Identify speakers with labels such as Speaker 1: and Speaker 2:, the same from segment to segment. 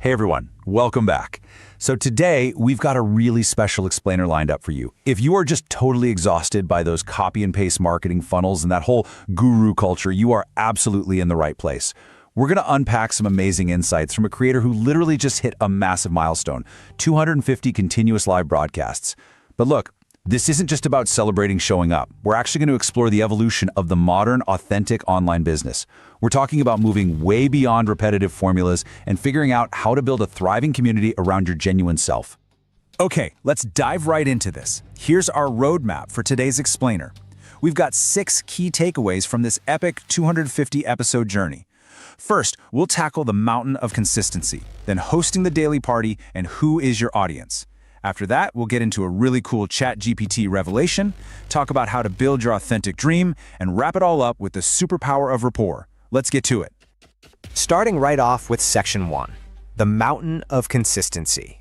Speaker 1: Hey everyone, welcome back. So today, we've got a really special explainer lined up for you. If you are just totally exhausted by those copy and paste marketing funnels and that whole guru culture, you are absolutely in the right place. We're going to unpack some amazing insights from a creator who literally just hit a massive milestone, 250 continuous live broadcasts. But look, this isn't just about celebrating showing up. We're actually going to explore the evolution of the modern, authentic online business. We're talking about moving way beyond repetitive formulas and figuring out how to build a thriving community around your genuine self.
Speaker 2: Okay, let's dive right into this. Here's our roadmap for today's explainer. We've got 6 key takeaways from this epic 250-episode journey. First, we'll tackle the mountain of consistency, then hosting the daily party and who is your audience. After that, we'll get into a really cool ChatGPT revelation, talk about how to build your authentic dream, and wrap it all up with the superpower of rapport. Let's get to it.
Speaker 3: Starting right off with Section 1, the mountain of consistency.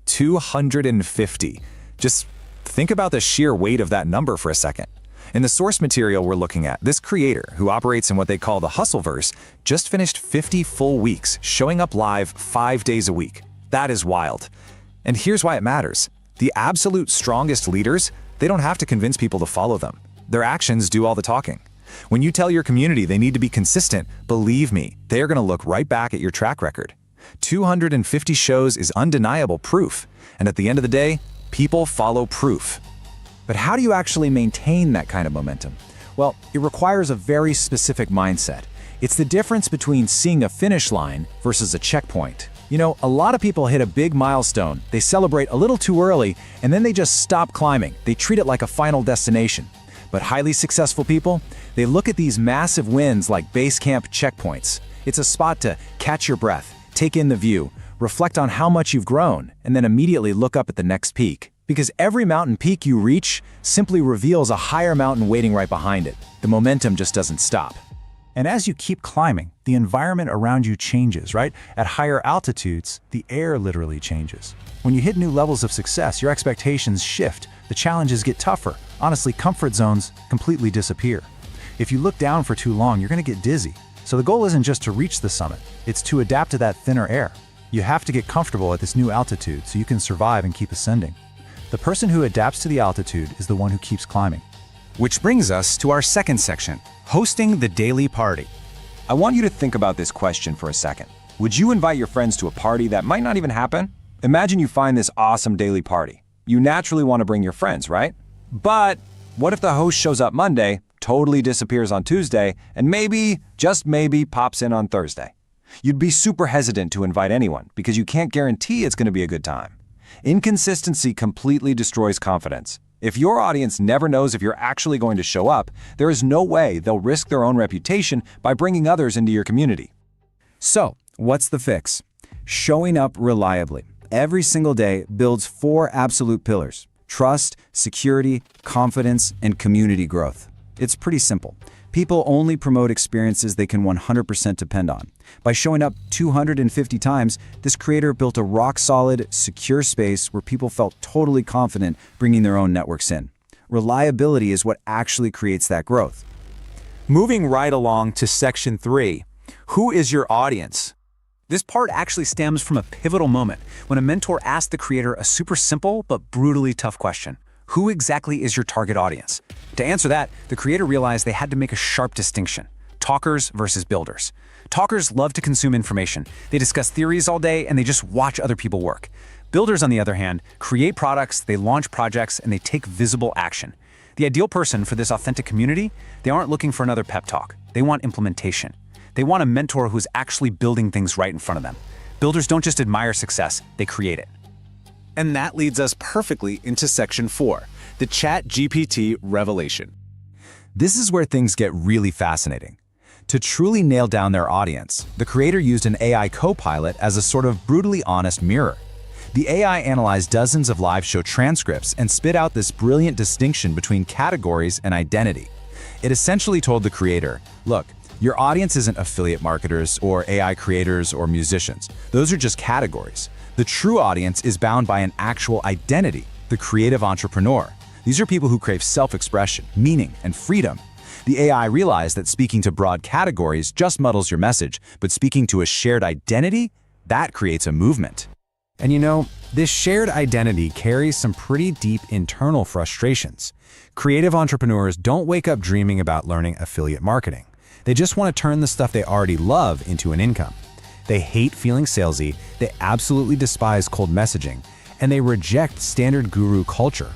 Speaker 2: 250. Just think about the sheer weight of that number for a second. In the source material we're looking at, this creator, who operates in what they call the hustleverse, just finished 50 full weeks, showing up live 5 days a week. That is wild. And here's why it matters. The absolute strongest leaders, they don't have to convince people to follow them. Their actions do all the talking. When you tell your community they need to be consistent, believe me, they are going to look right back at your track record. 250 shows is undeniable proof. And at the end of the day, people follow proof.
Speaker 4: But how do you actually maintain that kind of momentum? Well, it requires a very specific mindset. It's the difference between seeing a finish line versus a checkpoint. You know, a lot of people hit a big milestone, they celebrate a little too early, and then they just stop climbing. They treat it like a final destination. But highly successful people, they look at these massive wins like base camp checkpoints. It's a spot to catch your breath, take in the view, reflect on how much you've grown, and then immediately look up at the next peak. Because every mountain peak you reach simply reveals a higher mountain waiting right behind it. The momentum just doesn't stop.
Speaker 1: And as you keep climbing, the environment around you changes, right? At higher altitudes, the air literally changes. When you hit new levels of success, your expectations shift, the challenges get tougher. Honestly, comfort zones completely disappear. If you look down for too long, you're going to get dizzy. So the goal isn't just to reach the summit, it's to adapt to that thinner air. You have to get comfortable at this new altitude so you can survive and keep ascending. The person who adapts to the altitude is the one who keeps climbing.
Speaker 2: Which brings us to our second section, hosting the daily party.
Speaker 5: I want you to think about this question for a second. Would you invite your friends to a party that might not even happen? Imagine you find this awesome daily party. You naturally want to bring your friends, right? But what if the host shows up Monday, totally disappears on Tuesday, and maybe, just maybe, pops in on Thursday? You'd be super hesitant to invite anyone because you can't guarantee it's going to be a good time. Inconsistency completely destroys confidence. If your audience never knows if you're actually going to show up, there is no way they'll risk their own reputation by bringing others into your community.
Speaker 4: So, what's the fix? Showing up reliably every single day builds 4 absolute pillars: trust, security, confidence, and community growth. It's pretty simple. People only promote experiences they can 100% depend on. By showing up 250 times, this creator built a rock-solid, secure space where people felt totally confident bringing their own networks in. Reliability is what actually creates that growth.
Speaker 2: Moving right along to Section 3, who is your audience? This part actually stems from a pivotal moment when a mentor asked the creator a super simple but brutally tough question. Who exactly is your target audience? To answer that, the creator realized they had to make a sharp distinction: talkers versus builders. Talkers love to consume information. They discuss theories all day and they just watch other people work. Builders, on the other hand, create products, they launch projects, and they take visible action. The ideal person for this authentic community, they aren't looking for another pep talk. They want implementation. They want a mentor who's actually building things right in front of them. Builders don't just admire success, they create it. And that leads us perfectly into Section 4, the ChatGPT revelation.
Speaker 4: This is where things get really fascinating. To truly nail down their audience, the creator used an AI co-pilot as a sort of brutally honest mirror. The AI analyzed dozens of live show transcripts and spit out this brilliant distinction between categories and identity. It essentially told the creator, look, your audience isn't affiliate marketers or AI creators or musicians. Those are just categories. The true audience is bound by an actual identity, the creative entrepreneur. These are people who crave self-expression, meaning, and freedom. The AI realized that speaking to broad categories just muddles your message, but speaking to a shared identity,
Speaker 2: That creates a movement. And you know, this shared identity carries some pretty deep internal frustrations. Creative entrepreneurs don't wake up dreaming about learning affiliate marketing. They just want to turn the stuff they already love into an income. They hate feeling salesy, they absolutely despise cold messaging, and they reject standard guru culture.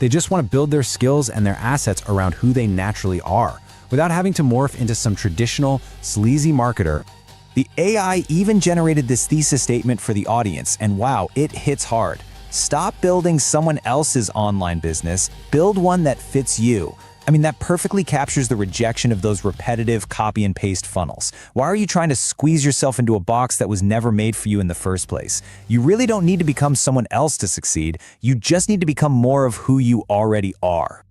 Speaker 2: They just want to build their skills and their assets around who they naturally are, without having to morph into some traditional, sleazy marketer. The AI even generated this thesis statement for the audience, and wow, it hits hard. Stop building someone else's online business, build one that fits you. I mean, that perfectly captures the rejection of those repetitive copy and paste funnels. Why are you trying to squeeze yourself into a box that was never made for you in the first place? You really don't need to become someone else to succeed. You just need to become more of who you already are.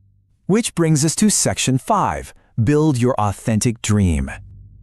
Speaker 4: Which brings us to section 5, build your authentic dream.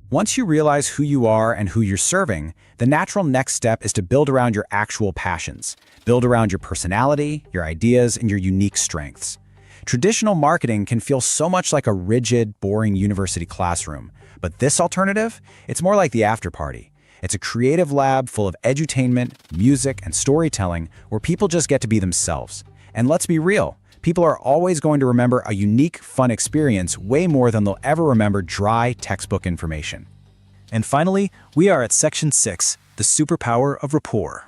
Speaker 2: Once you realize who you are and who you're serving, the natural next step is to build around your actual passions. Build around your personality, your ideas, and your unique strengths. Traditional marketing can feel so much like a rigid, boring university classroom, but this alternative, it's more like the after party. It's a creative lab full of edutainment, music, and storytelling where people just get to be themselves. And let's be real, people are always going to remember a unique, fun experience way more than they'll ever remember dry textbook information.
Speaker 4: And finally, we are at section 6, the superpower of rapport.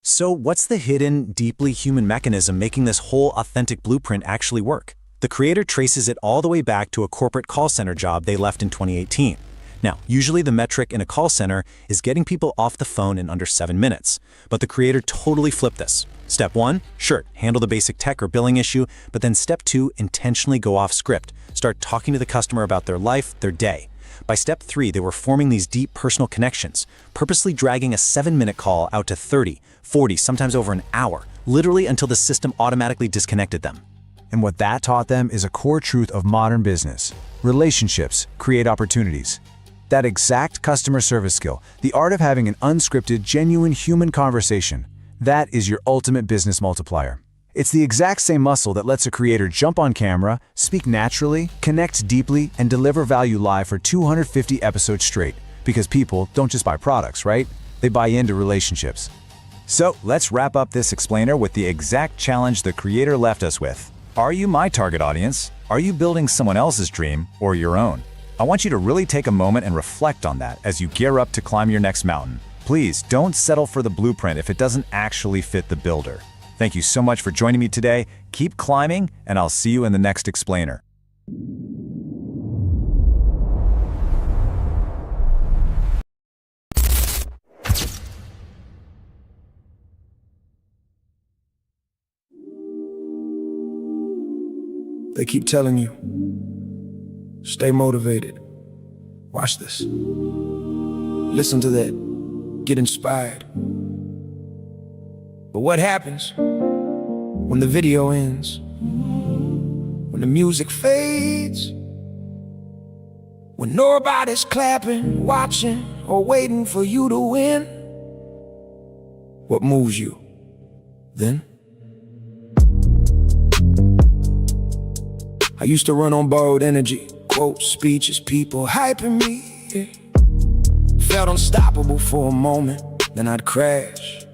Speaker 4: So what's the hidden, deeply human mechanism making this whole authentic blueprint actually work? The creator traces it all the way back to a corporate call center job they left in 2018. Now, usually the metric in a call center is getting people off the phone in under 7 minutes, but the creator totally flipped this. Step 1, sure, handle the basic tech or billing issue, but then step 2, intentionally go off script. Start talking to the customer about their life, their day. By step 3, they were forming these deep personal connections, purposely dragging a 7-minute call out to 30, 40, sometimes over an hour, literally until the system automatically disconnected them. And what that taught them is a core truth of modern business. Relationships create opportunities. That exact customer service skill, the art of having an unscripted, genuine human conversation, that is your ultimate business multiplier. It's the exact same muscle that lets a creator jump on camera, speak naturally, connect deeply, and deliver value live for 250 episodes straight. Because people don't just buy products, right? They buy into relationships.
Speaker 1: So let's wrap up this explainer with the exact challenge the creator left us with. Are you my target audience? Are you building someone else's dream or your own? I want you to really take a moment and reflect on that as you gear up to climb your next mountain. Please don't settle for the blueprint if it doesn't actually fit the builder. Thank you so much for joining me today. Keep climbing, and I'll see you in the next explainer.
Speaker 6: They keep telling you, stay motivated. Watch this. Listen to that. Get inspired. But what happens when the video ends? When the music fades? When nobody's clapping, watching, or waiting for you to win? What moves you then? I used to run on borrowed energy, quotes, speeches, people hyping me. Yeah. Felt unstoppable for a moment, then I'd crash.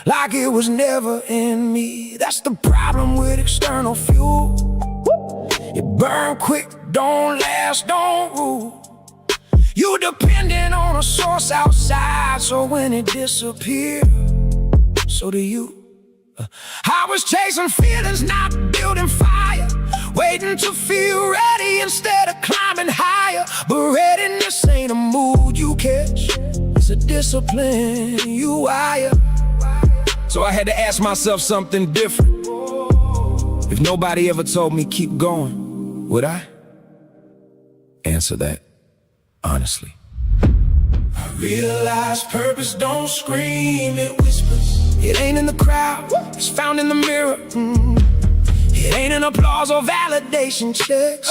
Speaker 6: Like it was never in me. That's the problem with external fuel. It burn quick, don't last, don't rule. You dependent on a source outside, so when it disappears, so do you. I was chasing feelings, not building fire. Waiting to feel ready instead of climbing higher. But readiness ain't a mood you catch, it's a discipline you hire. So I had to ask myself something different. If nobody ever told me keep going, would I answer that honestly? I realize purpose don't scream, it whispers. It ain't in the crowd, it's found in the mirror. It ain't in applause or validation checks.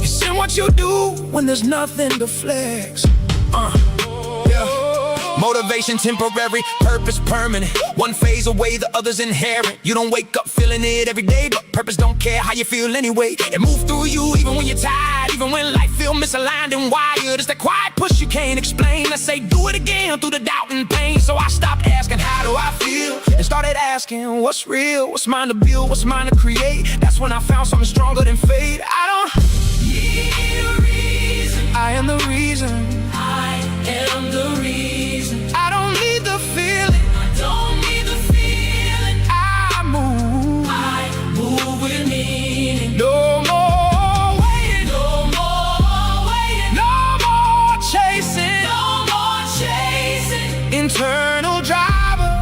Speaker 6: It's in what you do when there's nothing to flex. Yeah. Motivation temporary, purpose permanent. One phase away, the other's inherent. You don't wake up feeling it every day, but purpose don't care how you feel anyway. It moves through you even when you're tired, even when life feel misaligned and wired. It's that quiet push you can't explain. I say do it again through the doubt and pain. So I stopped asking how do I feel and started asking what's real, what's mine to build, what's mine to create. That's when I found something stronger than fate. I don't need a reason. I am the reason. I am the reason. I don't need the feeling. I don't need the feeling. I move with meaning. No more waiting. No more waiting. No more chasing. No more chasing. Internal driver.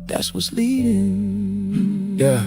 Speaker 6: That's what's leading. Yeah.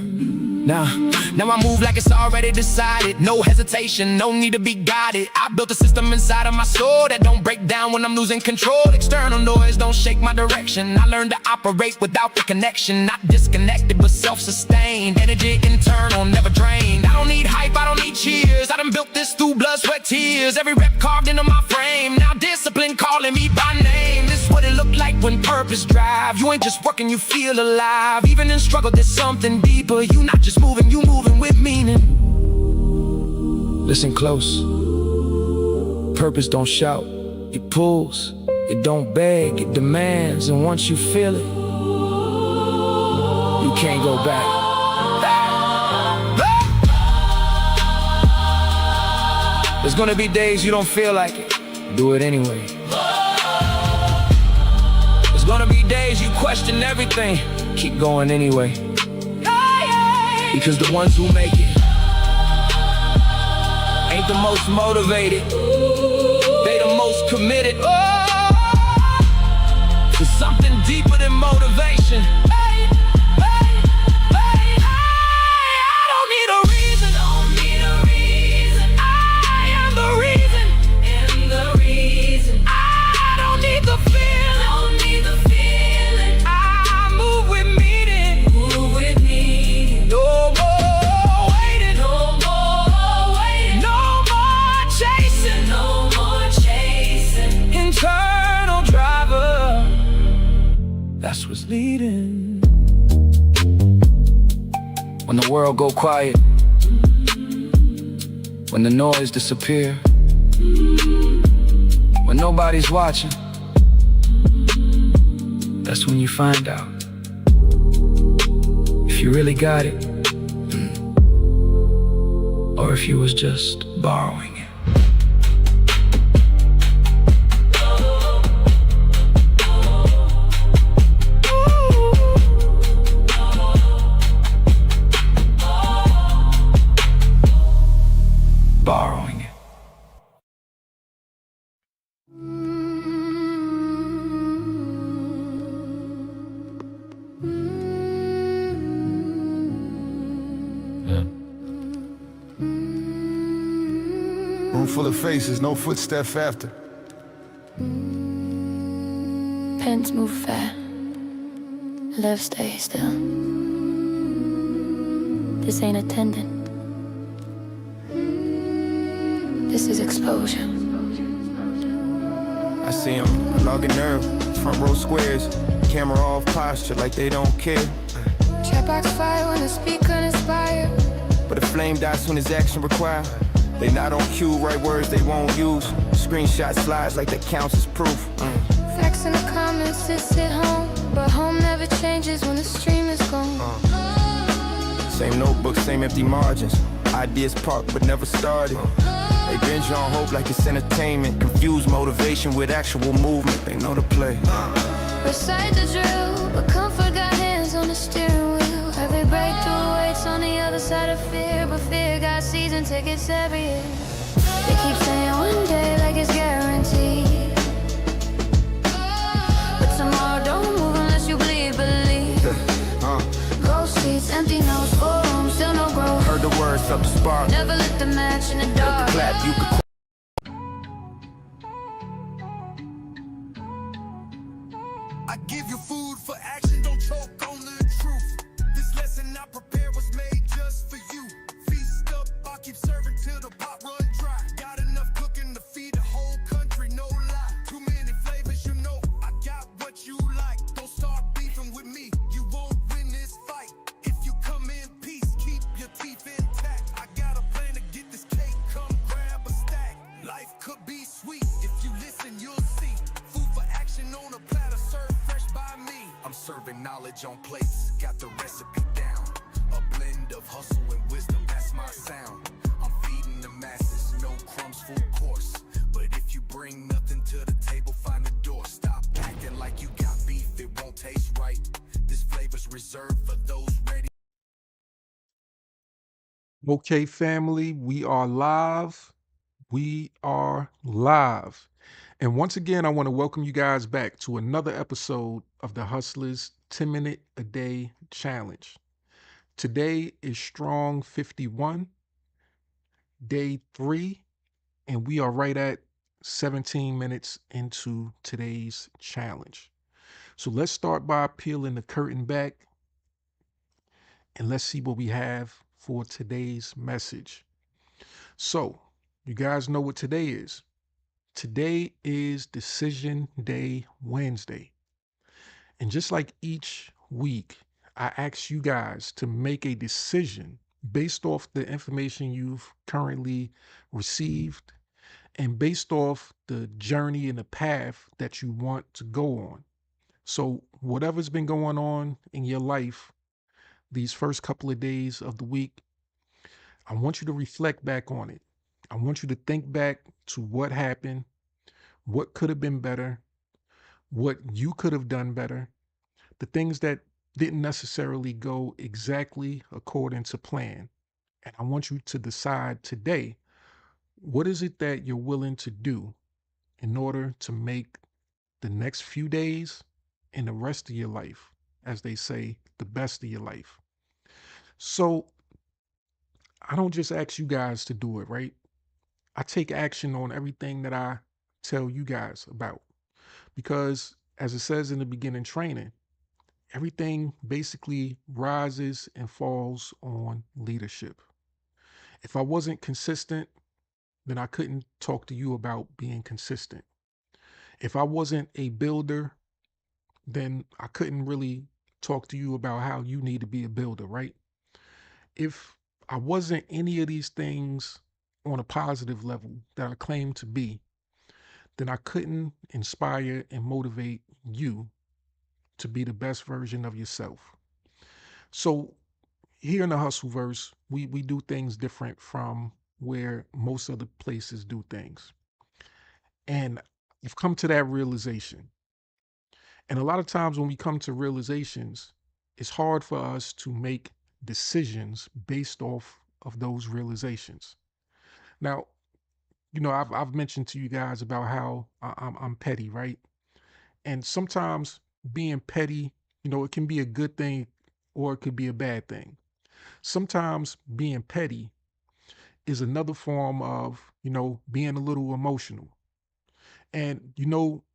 Speaker 6: Now I move like it's already decided. No hesitation, no need to be guided. I built a system inside of my soul that don't break down when I'm losing control. External noise don't shake my direction. I learned to operate without the connection. Not disconnected but self-sustained. Energy internal, never drained. I don't need hype, I don't need cheers. I done built this through blood, sweat, tears. Every rep carved into my frame. Now discipline calling me by name. This is what it looked like when purpose drive. You ain't just working, you feel alive. Even in struggle there's something deeper. You not just moving, you moving with meaning. Listen close. Purpose don't shout, it pulls. It don't beg, it demands. And once you feel it, you can't go back. There's gonna be days you don't feel like it. Do it anyway. There's gonna be days you question everything. Keep going anyway. Because the ones who make it ain't the most motivated. They the most committed to something deeper than motivation. I don't need a reason. Don't need a reason. I am the reason. Am the reason. I don't need the feeling. Don't need the feeling. I move with meaning. Move with meaning. No more waiting. No more waiting. No more chasing. No more chasing. Internal driver. That's what's leading. When the world go quiet, when the noise disappear, when nobody's watching, that's when you find out if you really got it, or if you was just borrowing it. Borrowing it.
Speaker 7: Room full of faces, no footsteps after.
Speaker 8: Pens move fast, love stay still. This ain't attendant. This is exposure.
Speaker 7: I see them, logging nerve, front row squares, camera off posture like they don't care.
Speaker 8: Chat box fire when the speaker inspire.
Speaker 7: But the flame dies soon as action required. They not on cue, write words they won't use. Screenshot slides like that counts as proof.
Speaker 8: Facts in the comments, it's at home. But home never changes when the stream is gone.
Speaker 7: Same notebook, same empty margins. Ideas parked but never started. They binge on hope like it's entertainment. Confuse motivation with actual movement. They know the play.
Speaker 8: Recite the drill, but comfort got hands on the steering wheel. Every breakthrough waits on the other side of fear. But fear got season tickets every year. They keep saying one day like it's guaranteed. But tomorrow don't move unless you believe. Ghost seats, empty nose, full room, still no growth.
Speaker 7: Heard the words, up the spark.
Speaker 8: Never lit the match in the dark.
Speaker 7: Clap, you could
Speaker 6: I give you food for action, don't choke on the truth. This lesson I prepared was made just for you. Feast up, I'll keep serving till the pot run dry. Got enough cooking to feed the whole country, no lie. Too many knowledge on plates, got the recipe down. A blend of hustle and wisdom, that's my sound. I'm feeding the masses, no crumbs, full course. But if you bring nothing to the table, find the door. Stop acting like you got beef, it won't taste right. This flavor's reserved for those ready.
Speaker 9: Okay, family, we are live. We are live. And once again, I want to welcome you guys back to another episode of the Hustlers 10-Minute a Day Challenge. Today is Strong 51, day 3, and we are right at 17 minutes into today's challenge. So let's start by peeling the curtain back and let's see what we have for today's message. So, you guys know what today is. Today is Decision Day Wednesday. And just like each week, I ask you guys to make a decision based off the information you've currently received and based off the journey and the path that you want to go on. So, whatever's been going on in your life these first couple of days of the week, I want you to reflect back on it. I want you to think back to what happened, what could have been better, what you could have done better, the things that didn't necessarily go exactly according to plan. And I want you to decide today, what is it that you're willing to do in order to make the next few days and the rest of your life, as they say, the best of your life. So I don't just ask you guys to do it, right? I take action on everything that I tell you guys about because, as it says in the beginning training, everything basically rises and falls on leadership. If I wasn't consistent, then I couldn't talk to you about being consistent. If I wasn't a builder, then I couldn't really talk to you about how you need to be a builder, right? If I wasn't any of these things on a positive level that I claim to be, then I couldn't inspire and motivate you to be the best version of yourself. So here in the Hustleverse, we do things different from where most other places do things. And I've come to that realization. And a lot of times when we come to realizations, it's hard for us to make decisions based off of those realizations. Now, I've mentioned to you guys about how I'm petty, right? And sometimes being petty, it can be a good thing or it could be a bad thing. Sometimes being petty is another form of, being a little emotional. And,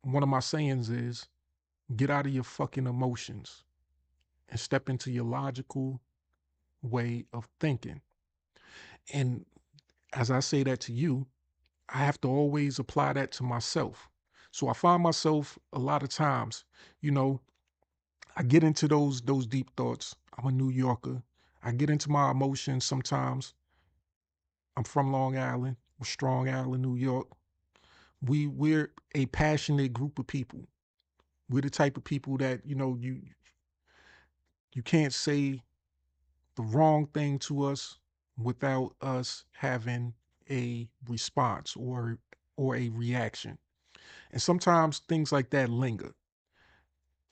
Speaker 9: one of my sayings is get out of your fucking emotions and step into your logical way of thinking. And as I say that to you, I have to always apply that to myself. So I find myself a lot of times, I get into those deep thoughts. I'm a New Yorker. I get into my emotions sometimes. I'm from Long Island, Strong Island, New York. We're a passionate group of people. We're the type of people that, you can't say the wrong thing to us without us having a response or a reaction. And sometimes things like that linger.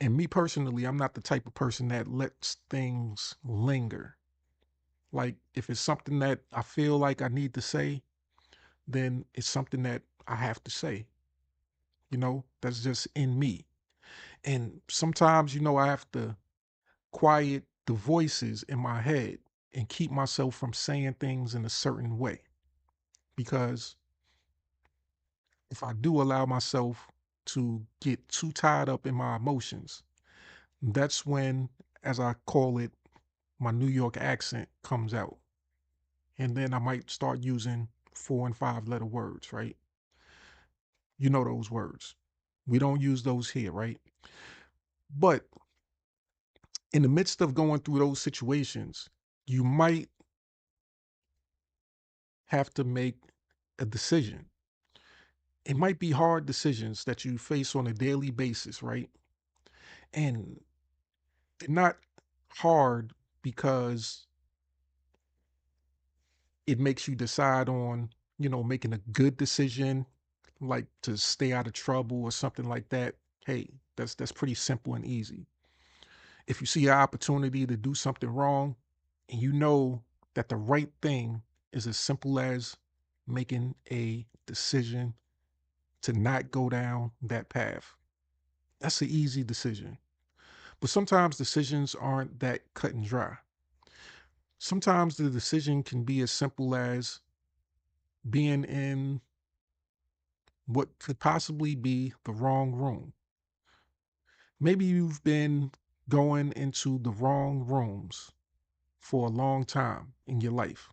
Speaker 9: And me personally, I'm not the type of person that lets things linger. Like if it's something that I feel like I need to say, then it's something that I have to say. That's just in me. And sometimes, I have to quiet the voices in my head and keep myself from saying things in a certain way. Because if I do allow myself to get too tied up in my emotions, that's when, as I call it, my New York accent comes out. And then I might start using 4 and 5 letter words, right? You know those words. We don't use those here, right? But in the midst of going through those situations, you might have to make a decision. It might be hard decisions that you face on a daily basis, right? And They're not hard because it makes you decide on, making a good decision, like to stay out of trouble or something like that. Hey, that's pretty simple and easy. If you see an opportunity to do something wrong and you know that the right thing is as simple as making a decision to not go down that path, that's an easy decision. But sometimes decisions aren't that cut and dry. Sometimes the decision can be as simple as being in what could possibly be the wrong room. Maybe you've been going into the wrong rooms for a long time in your life.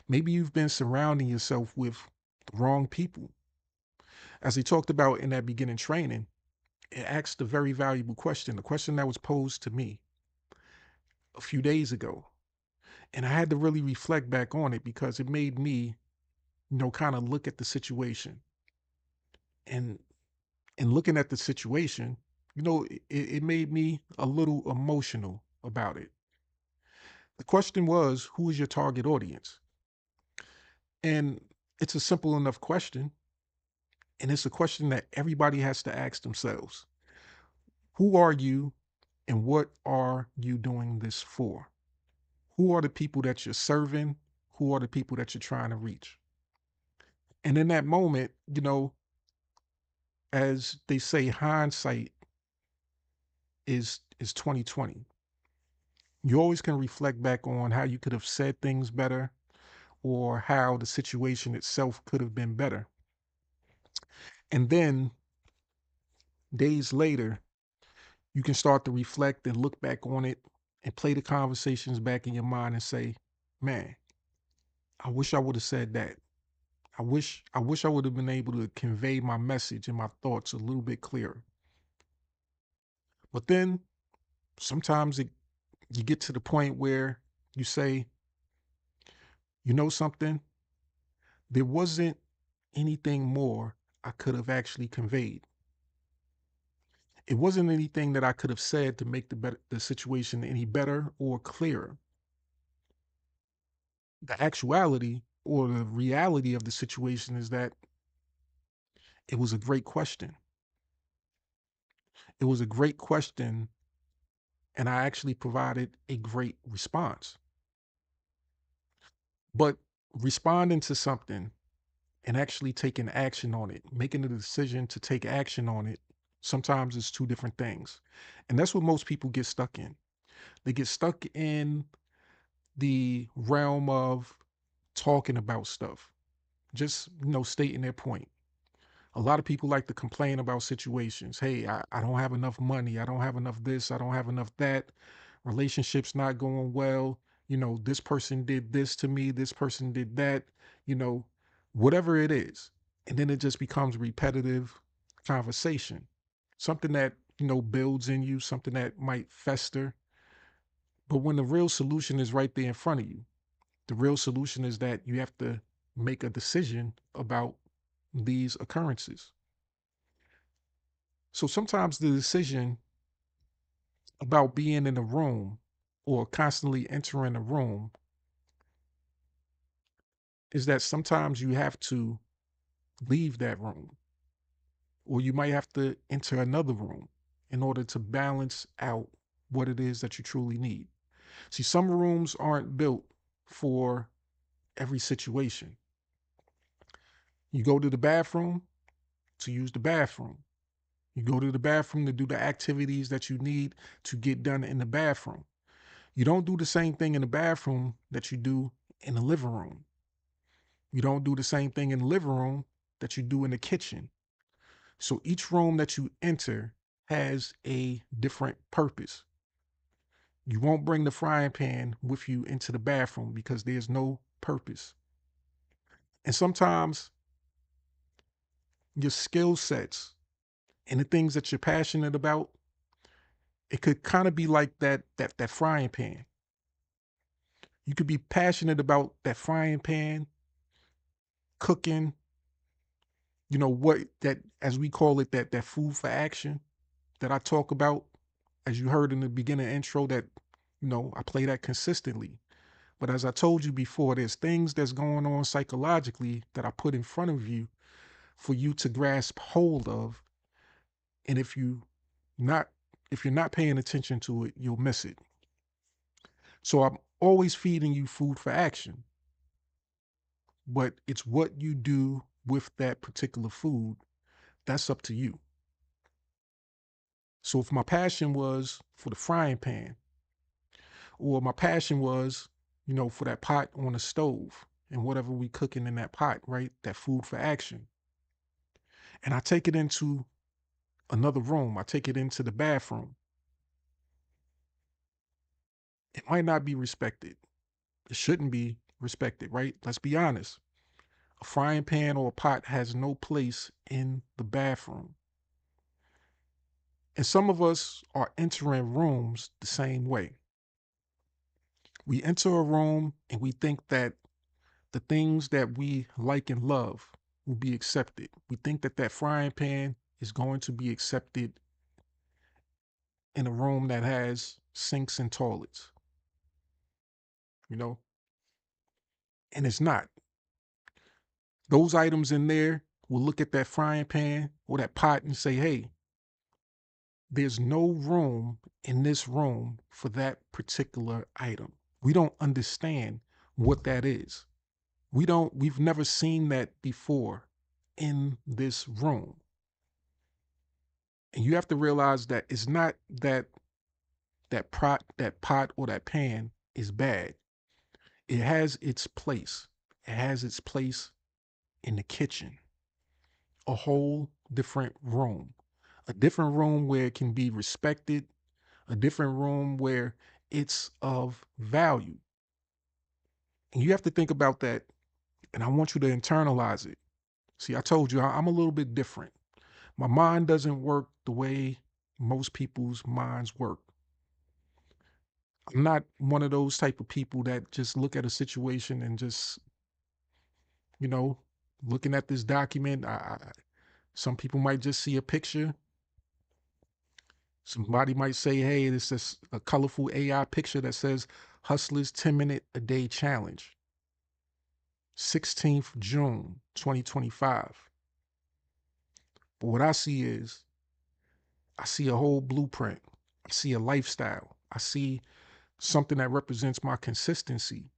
Speaker 9: Maybe you've been surrounding yourself with the wrong people. As he talked about in that beginning training, it asked a very valuable question, the question that was posed to me a few days ago. And I had to really reflect back on it because it made me, kind of look at the situation. And in looking at the situation, it made me a little emotional about it. The question was, who is your target audience? And it's a simple enough question. And it's a question that everybody has to ask themselves. Who are you and what are you doing this for? Who are the people that you're serving? Who are the people that you're trying to reach? And in that moment, as they say, hindsight is 2020. You always can reflect back on how you could have said things better or how the situation itself could have been better. And then days later, you can start to reflect and look back on it and play the conversations back in your mind and say, man, I wish I would have said that. I wish I would have been able to convey my message and my thoughts a little bit clearer. But then sometimes you get to the point where you say, you know something, there wasn't anything more I could have actually conveyed. It wasn't anything that I could have said to make the situation any better or clearer. The actuality or the reality of the situation is that it was a great question. It was a great question, and I actually provided a great response. But responding to something and actually taking action on it, making the decision to take action on it, sometimes it's two different things. And that's what most people get stuck in. They get stuck in the realm of talking about stuff, just, stating their point. A lot of people like to complain about situations. Hey, I don't have enough money. I don't have enough this. I don't have enough that. Relationships not going well. This person did this to me. This person did that. You know, whatever it is. And then it just becomes repetitive conversation. Something that, builds in you, something that might fester. But when the real solution is right there in front of you, the real solution is that you have to make a decision about these occurrences. So sometimes the decision about being in a room or constantly entering a room is that sometimes you have to leave that room, or you might have to enter another room in order to balance out what it is that you truly need. See, some rooms aren't built for every situation. You go to the bathroom to use the bathroom. You go to the bathroom to do the activities that you need to get done in the bathroom. You don't do the same thing in the bathroom that you do in the living room. You don't do the same thing in the living room that you do in the kitchen. So each room that you enter has a different purpose. You won't bring the frying pan with you into the bathroom because there's no purpose. And sometimes your skill sets and the things that you're passionate about, it could kind of be like that frying pan. You could be passionate about that frying pan, cooking, what that, as we call it, that food for action that I talk about as you heard in the beginning intro, that, I play that consistently. But as I told you before, there's things that's going on psychologically that I put in front of you for you to grasp hold of. And not if you're not paying attention to it, you'll miss it. So I'm always feeding you food for action, but it's what you do with that particular food that's up to you. So if my passion was for the frying pan, or my passion was, for that pot on the stove and whatever we cooking in that pot, right? That food for action. And I take it into another room. I take it into the bathroom. It might not be respected. It shouldn't be respected, right? Let's be honest. A frying pan or a pot has no place in the bathroom. And some of us are entering rooms the same way. We enter a room and we think that the things that we like and love will be accepted. We think that that frying pan is going to be accepted in a room that has sinks and toilets, and it's not. Those items in there will look at that frying pan or that pot and say, hey, there's no room in this room for that particular item. We don't understand what that is. We've never seen that before in this room. And you have to realize that it's not that pot or that pan is bad. It has its place. It has its place in the kitchen. A whole different room. A different room where it can be respected. A different room where it's of value. And you have to think about that. And I want you to internalize it. See, I told you I'm a little bit different. My mind doesn't work the way most people's minds work. I'm not one of those type of people that just look at a situation and just, looking at this document. Some people might just see a picture. Somebody might say, hey, this is a colorful AI picture that says Hustlers 10-minute a day challenge. 16th June, 2025. But what I see is, I see a whole blueprint. I see a lifestyle. I see something that represents my consistency.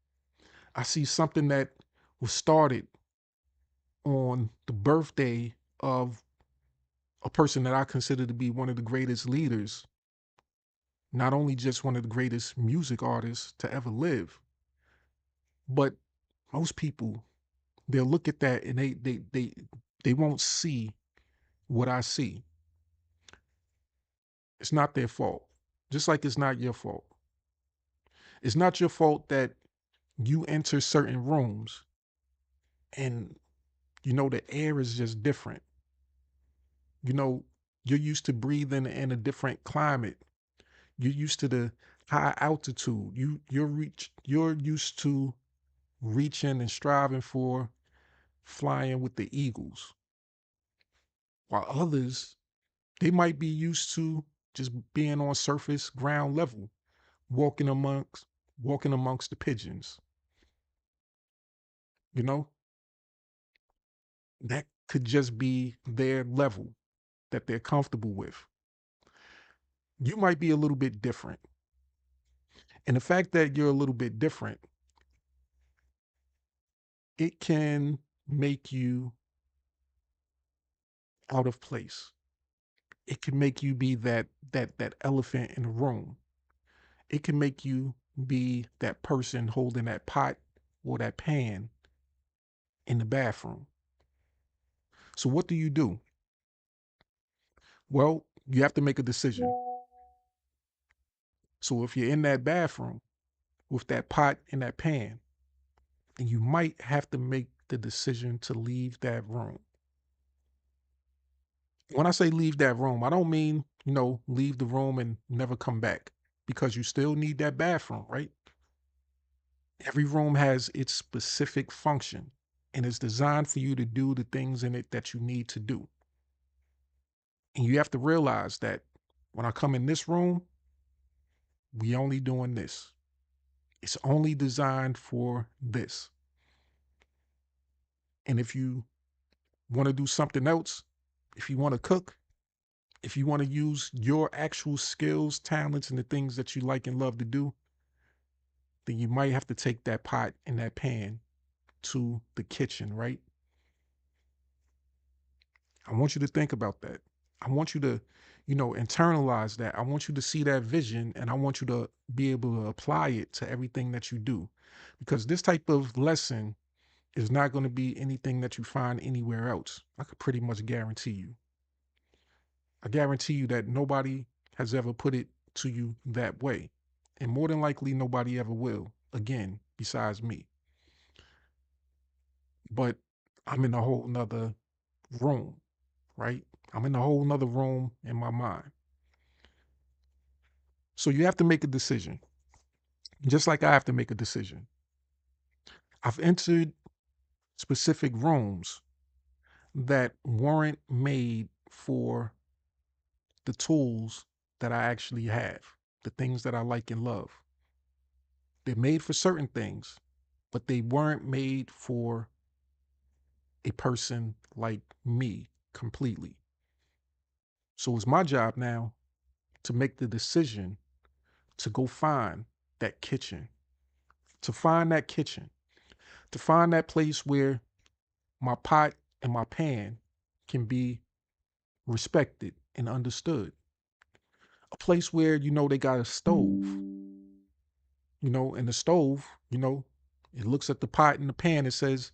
Speaker 9: I see something that was started on the birthday of a person that I consider to be one of the greatest leaders, not only just one of the greatest music artists to ever live, but most people, they'll look at that and they won't see what I see. It's not their fault. Just like it's not your fault. It's not your fault that you enter certain rooms and the air is just different. You're used to breathing in a different climate. You're used to the high altitude. You're used to reaching and striving for flying with the eagles. While others, they might be used to just being on surface ground level, walking amongst the pigeons. That could just be their level that they're comfortable with. You might be a little bit different. And the fact that you're a little bit different, it can make you out of place. It can make you be that elephant in the room. It can make you be that person holding that pot or that pan in the bathroom. So what do? Well, you have to make a decision. So if you're in that bathroom with that pot and that pan, then you might have to make the decision to leave that room. When I say leave that room, I don't mean, leave the room and never come back, because you still need that bathroom, right? Every room has its specific function and it's designed for you to do the things in it that you need to do. And you have to realize that when I come in this room, We only doing this. It's only designed for this. And if you want to do something else, if you want to cook, if you want to use your actual skills, talents, and the things that you like and love to do, then you might have to take that pot and that pan to the kitchen, right? I want you to think about that. I want you to, internalize that. I want you to see that vision, and I want you to be able to apply it to everything that you do. Because this type of lesson is not going to be anything that you find anywhere else. I could pretty much guarantee you. I guarantee you that nobody has ever put it to you that way. And more than likely, nobody ever will again, besides me. But I'm in a whole nother room, right? I'm in a whole nother room in my mind. So you have to make a decision, just like I have to make a decision. I've entered specific rooms that weren't made for the tools that I actually have, the things that I like and love. They're made for certain things, but they weren't made for a person like me completely. So it's my job now to make the decision to go find that kitchen, to find that kitchen, to find that place where my pot and my pan can be respected and understood. A place where, they got a stove, and the stove, it looks at the pot and the pan and says,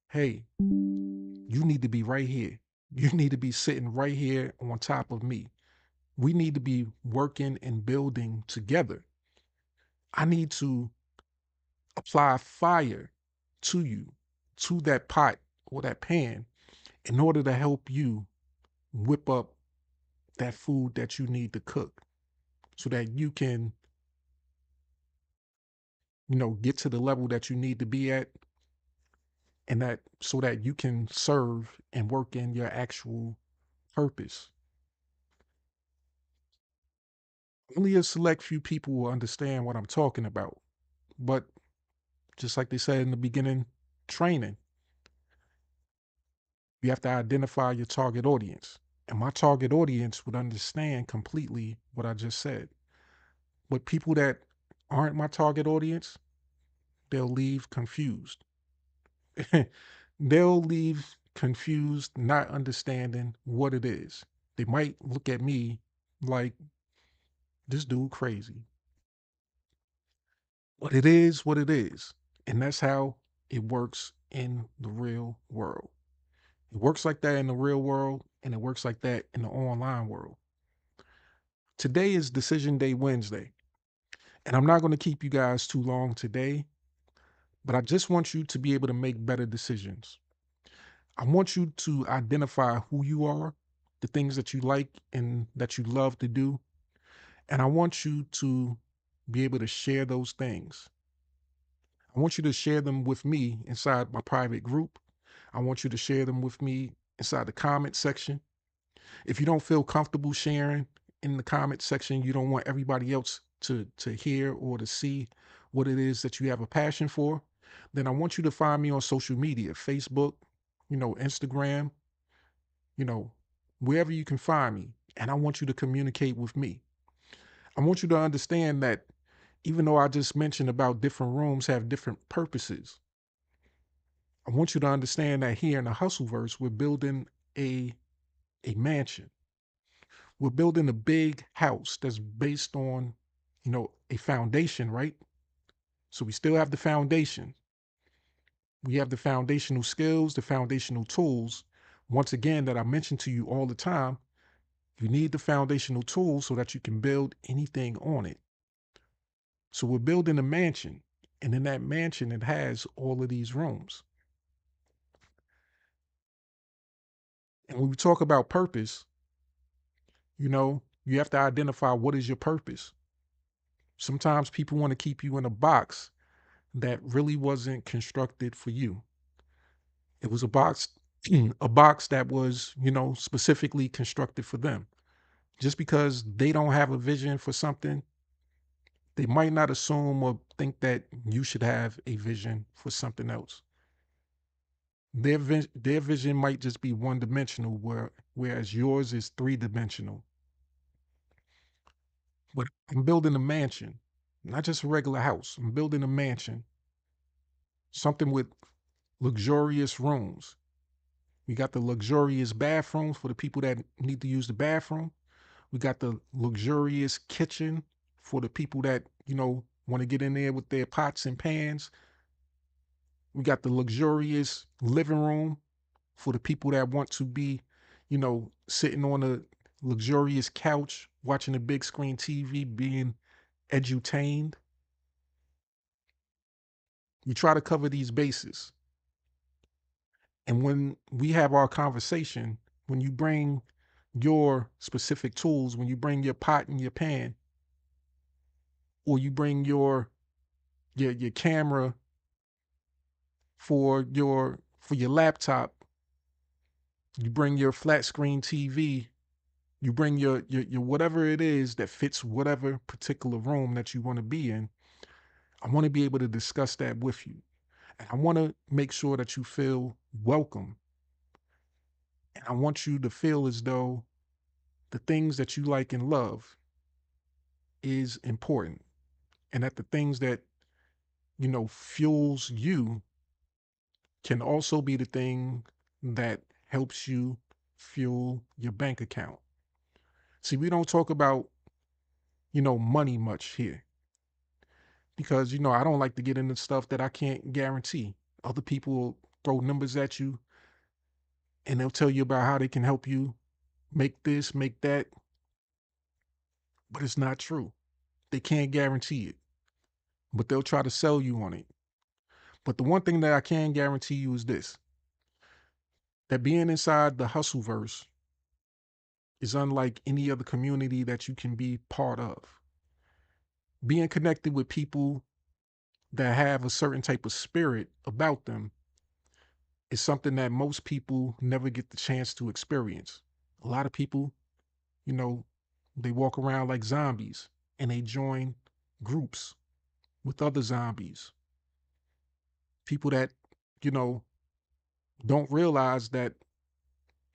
Speaker 9: hey, you need to be right here. You need to be sitting right here on top of me. We need to be working and building together. I need to apply fire to you, to that pot or that pan, in order to help you whip up that food that you need to cook so that you can, get to the level that you need to be at, and that so that you can serve and work in your actual purpose. Only a select few people will understand what I'm talking about. But just like they said in the beginning, training, you have to identify your target audience. And my target audience would understand completely what I just said. But people that aren't my target audience, they'll leave confused. They'll leave confused, not understanding what it is. They might look at me like, this dude crazy. But it is what it is. And that's how it works in the real world. It works like that in the real world, and it works like that in the online world. Today is Decision Day Wednesday, and I'm not going to keep you guys too long today, but I just want you to be able to make better decisions. I want you to identify who you are, the things that you like and that you love to do, and I want you to be able to share those things. I want you to share them with me inside my private group. I want you to share them with me inside the comment section. If you don't feel comfortable sharing in the comment section, you don't want everybody else to hear or to see what it is that you have a passion for, then I want you to find me on social media, Facebook, Instagram, wherever you can find me. And I want you to communicate with me. I want you to understand that even though I just mentioned about different rooms have different purposes, I want you to understand that here in the Hustleverse, we're building a mansion. We're building a big house that's based on, a foundation, right? So we still have the foundation. We have the foundational skills, the foundational tools. Once again, that I mention to you all the time, you need the foundational tools so that you can build anything on it. So we're building a mansion, and in that mansion, it has all of these rooms. And when we talk about purpose, you have to identify what is your purpose. Sometimes people want to keep you in a box that really wasn't constructed for you. It was a box, a box that was, specifically constructed for them. Just because they don't have a vision for something They might not assume or think that you should have a vision for something else. Their vision might just be one-dimensional, whereas yours is three-dimensional. But I'm building a mansion, not just a regular house. I'm building a mansion, something with luxurious rooms. We got the luxurious bathrooms for the people that need to use the bathroom. We got the luxurious kitchen for the people that, want to get in there with their pots and pans. We got the luxurious living room for the people that want to be, sitting on a luxurious couch, watching a big screen TV, being edutained. We try to cover these bases. And when we have our conversation, when you bring your specific tools, when you bring your pot and your pan, or you bring your camera for your laptop, you bring your flat screen TV, you bring your whatever it is that fits whatever particular room that you want to be in. I want to be able to discuss that with you. And I want to make sure that you feel welcome. And I want you to feel as though the things that you like and love is important. And that the things that, fuels you can also be the thing that helps you fuel your bank account. See, we don't talk about, money much here because, I don't like to get into stuff that I can't guarantee. Other people will throw numbers at you and they'll tell you about how they can help you make this, make that, but it's not true. They can't guarantee it, but they'll try to sell you on it. But the one thing that I can guarantee you is this, that being inside the hustleverse is unlike any other community that you can be part of. Being connected with people that have a certain type of spirit about them is something that most people never get the chance to experience. A lot of people, they walk around like zombies and they join groups with other zombies. People that, don't realize that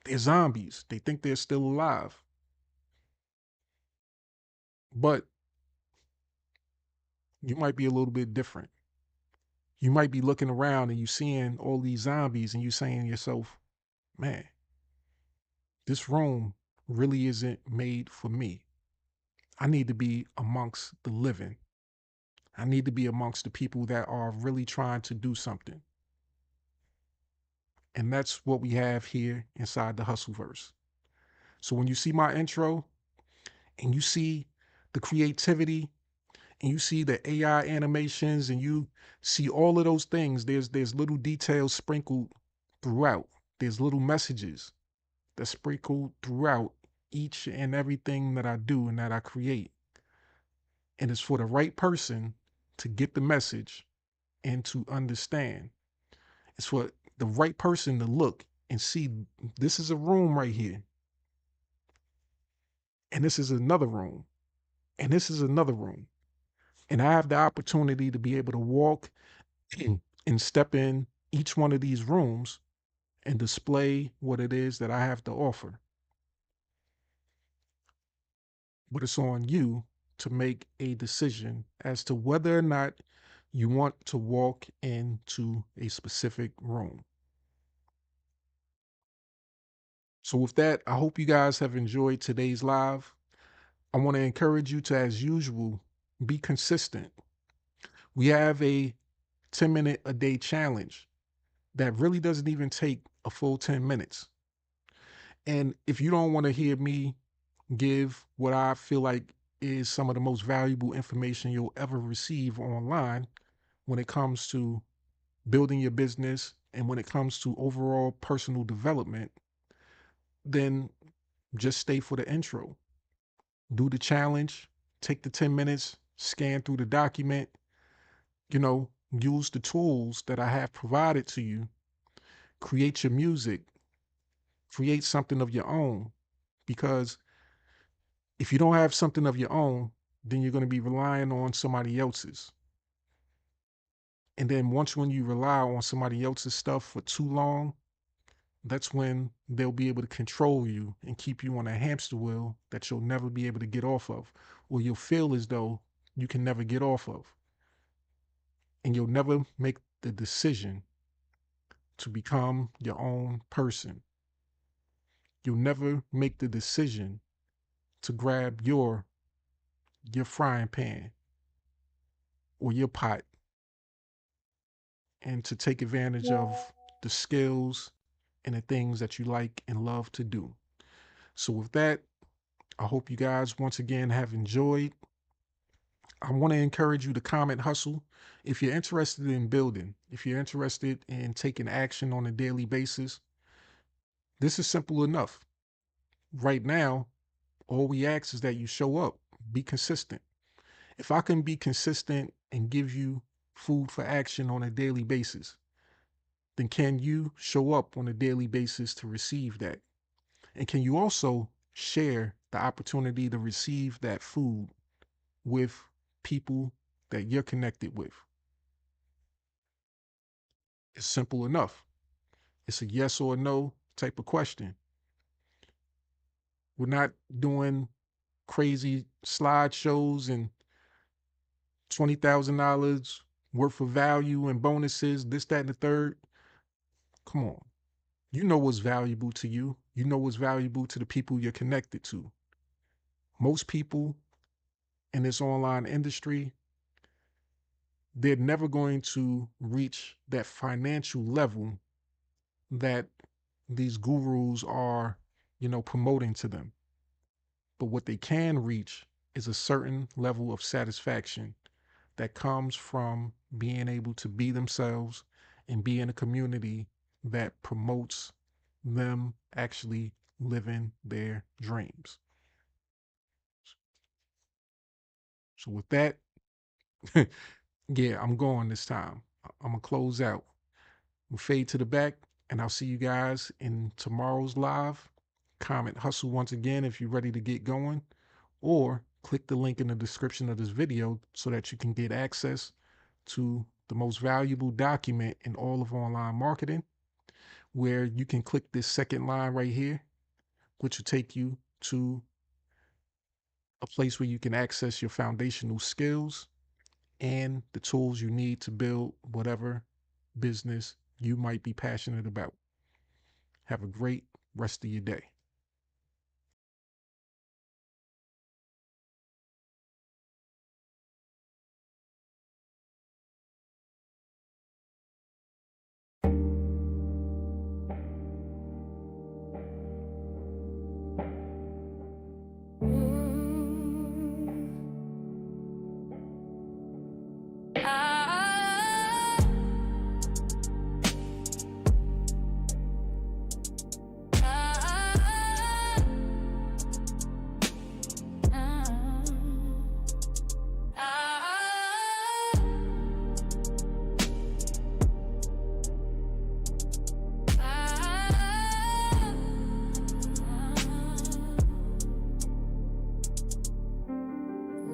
Speaker 9: they're zombies. They think they're still alive. But you might be a little bit different. You might be looking around and you seeing all these zombies and you saying to yourself, man, this room really isn't made for me. I need to be amongst the living. I need to be amongst the people that are really trying to do something. And that's what we have here inside the Hustleverse. So when you see my intro and you see the creativity and you see the AI animations and you see all of those things, there's little details sprinkled throughout. There's little messages that sprinkle throughout each and everything that I do and that I create. And it's for the right person to get the message and to understand. It's for the right person to look and see, this is a room right here. And this is another room. And this is another room. And I have the opportunity to be able to walk and step in each one of these rooms and display what it is that I have to offer. But it's on you to make a decision as to whether or not you want to walk into a specific room. So with that, I hope you guys have enjoyed today's live. I want to encourage you to, as usual, be consistent. We have a 10-minute a day challenge that really doesn't even take a full 10 minutes. And if you don't want to hear me give what I feel like is some of the most valuable information you'll ever receive online when it comes to building your business and when it comes to overall personal development, then just stay for the intro. Do the challenge, take the 10 minutes, scan through the document, use the tools that I have provided to you, create your music, create something of your own. Because if you don't have something of your own, then you're going to be relying on somebody else's. And then when you rely on somebody else's stuff for too long, that's when they'll be able to control you and keep you on a hamster wheel that you'll never be able to get off of, or you'll feel as though you can never get off of. And you'll never make the decision to become your own person. You'll never make the decision to grab your frying pan or your pot and to take advantage of the skills and the things that you like and love to do. So with that, I hope you guys once again have enjoyed. I want to encourage you to comment hustle. If you're interested in building, if you're interested in taking action on a daily basis, this is simple enough. Right now, all we ask is that you show up, be consistent. If I can be consistent and give you food for action on a daily basis, then can you show up on a daily basis to receive that? And can you also share the opportunity to receive that food with people that you're connected with? It's simple enough. It's a yes or no type of question. We're not doing crazy slideshows and $20,000 worth of value and bonuses, this, that, and the third. Come on. You know what's valuable to you. You know what's valuable to the people you're connected to. Most people in this online industry, they're never going to reach that financial level that these gurus are, promoting to them. But what they can reach is a certain level of satisfaction that comes from being able to be themselves and be in a community that promotes them actually living their dreams. So with that, yeah, I'm going this time. I'm going to close out. We'll fade to the back, and I'll see you guys in tomorrow's live. Comment hustle once again if you're ready to get going, or click the link in the description of this video so that you can get access to the most valuable document in all of online marketing, where you can click this second line right here, which will take you to a place where you can access your foundational skills and the tools you need to build whatever business you might be passionate about. Have a great rest of your day.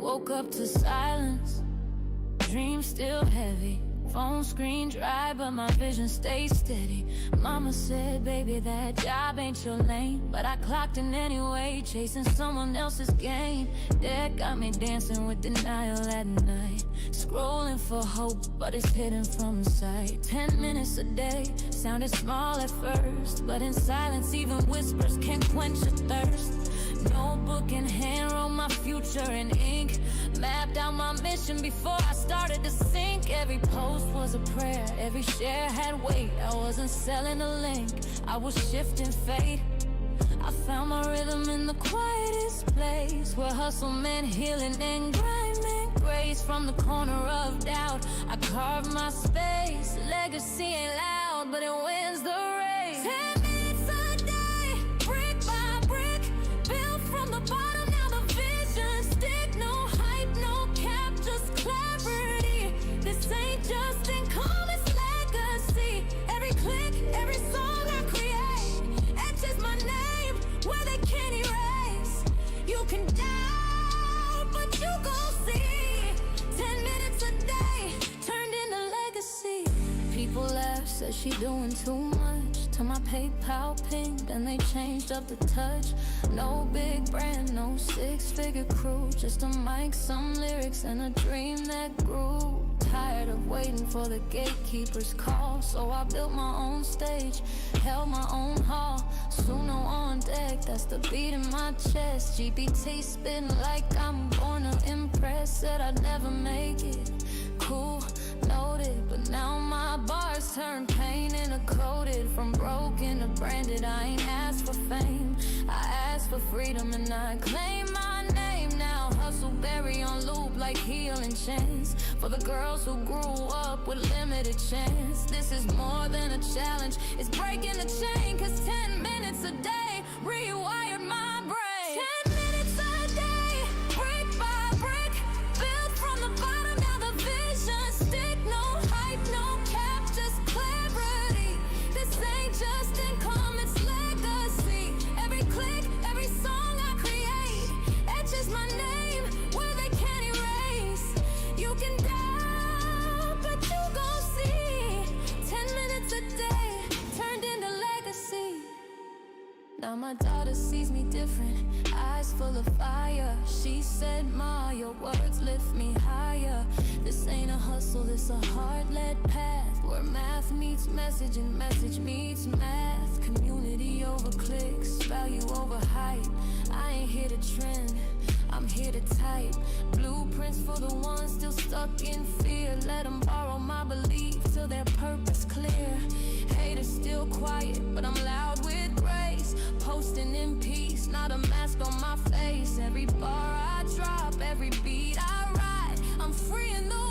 Speaker 8: Woke up to silence, dreams still heavy. Phone screen dry, but my vision stays steady. Mama said, baby, that job ain't your lane. But I clocked in anyway, chasing someone else's gain. That got me dancing with denial at night. Scrolling for hope, but it's hidden from sight. 10 minutes a day, sounded small at first, but in silence, even whispers can quench a thirst. Notebook in hand, wrote my future in ink. Mapped out my mission before I started to sink. Every post was a prayer, every share had weight. I wasn't selling a link, I was shifting fate. I found my rhythm in the quietest place, where hustle meant healing and grind meant grace. From the corner of doubt, I carved my space. Legacy ain't loud, but it wins the race. 10 minutes a day, brick by brick, built from the bottom, now the vision stick. No hype, no cap, just clarity. This ain't just income, it's legacy. Every click, every song I create etches my name where they can't erase. You can doubt, but you gon' says she doing too much. To my PayPal ping, then they changed up the touch. No big brand, no six-figure crew, just a mic, some lyrics, and a dream that grew. Tired of waiting for the gatekeeper's call, so I built my own stage, held my own hall. Suno on deck, that's the beat in my chest. GPT spitting like I'm born to impress. Said I'd never make it, cool, noted. But now my bars turn pain into coated. From broken to branded, I ain't asked for fame, I asked for freedom and I claim my name now. Hustle berry on loop like healing chance, for the girls who grew up with limited chance. This is more than a challenge, it's breaking the chain. Cause 10 minutes a day rewired my brain. 10 minutes a day, brick by brick, built from the bottom, now the vision stick. No hype, no cap, just clarity. This ain't just income, it's legacy. Every click, every song I create etches my name where they can't erase. You can doubt, but you gon' see. 10 minutes a day turned into legacy. Now my daughter sees me different, eyes full of fire. She said, Ma, your words lift me higher. This ain't a hustle, this a heart-led path, where math meets message and message meets math. Community over clicks, value over hype. I ain't here to trend, I'm here to type blueprints for the ones still stuck in fear. Let them borrow my belief till their purpose clear. Haters still quiet, but I'm loud with grace. Posting in peace, not a mask on my face. Every bar I drop, every beat I write, I'm freeing the